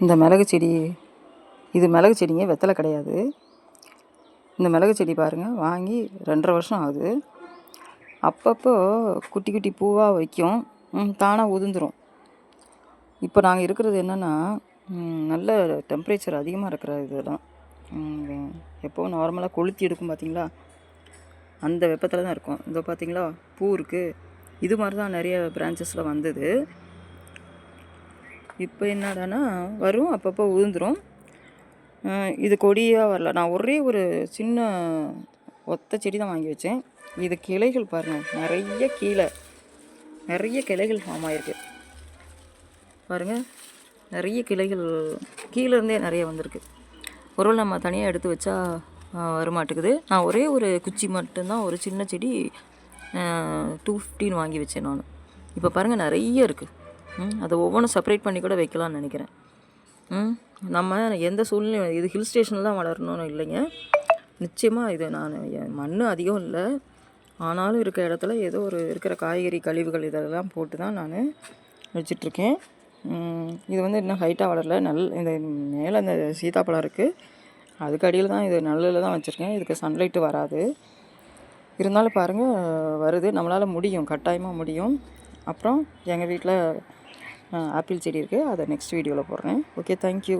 இந்த மிளகு செடி, இது மிளகு செடிங்க, வெத்தலை கிடையாது. இந்த மிளகு செடி பாருங்கள், வாங்கி 2.5 வருஷம் ஆகுது. அப்பப்போ குட்டி குட்டி பூவாக வைக்கும், தானாக உதிர்ந்துடும். இப்போ நாங்கள் இருக்கிறது என்னென்னா, நல்ல டெம்ப்ரேச்சர் அதிகமாக இருக்கிற இதெல்லாம் எப்போவும் நார்மலாக கொளுத்தி எடுக்கும் பார்த்தீங்களா, அந்த வெப்பத்தில் தான் இருக்கும். இதோ பார்த்தீங்களா பூ இருக்குது, இது மாதிரி தான் நிறைய பிரான்ச்சஸில் வந்தது. இப்போ என்னடானா வரும், அப்பப்போ உதிர்ந்துடும். இது கொடியாக வரல. நான் ஒரே ஒரு சின்ன ஒத்த செடி தான் வாங்கி வச்சேன். இது கிளைகள் பாருங்கள், நிறைய கிளைகள் ஃபார்ம் ஆகிருக்கு பாருங்கள். நிறைய கிளைகள் கீழேருந்தே நிறைய வந்திருக்கு. ஒருவேளை நம்ம தனியாக எடுத்து வச்சா வரமாட்டேக்குது. நான் ஒரே ஒரு குச்சி மட்டும்தான், ஒரு சின்ன செடி 215 வாங்கி வச்சேன் நான். இப்போ பாருங்கள் நிறைய இருக்குது. அதை ஒவ்வொன்றும் செப்பரேட் பண்ணி கூட வைக்கலாம்னு நினைக்கிறேன். நம்ம எந்த சூழ்நிலையும், இது ஹில் ஸ்டேஷனில் தான் வளரணும்னு இல்லைங்க. நிச்சயமாக இது நான் மண் அதிகம் இல்லை, ஆனாலும் இருக்கிற இடத்துல ஏதோ ஒரு இருக்கிற காய்கறி கழிவுகள் இதெல்லாம் போட்டு தான் நான் வச்சிட்ருக்கேன். இது வந்து இன்னும் ஹைட்டாக வளரல. இந்த மேலே இந்த சீதாப்பழம் இருக்குது, அதுக்கு அடியில் தான் இது நல்லதில் தான் வச்சுருக்கேன். இதுக்கு சன்லைட்டு வராது. இருந்தாலும் பாருங்கள் வருது, நம்மளால் முடியும், கட்டாயமாக முடியும். அப்புறம் எங்கள் வீட்டில் ஆப்பிள் செடி இருக்குது, அதை நெக்ஸ்ட் வீடியோவில் போடுறேன். Okay, thank you.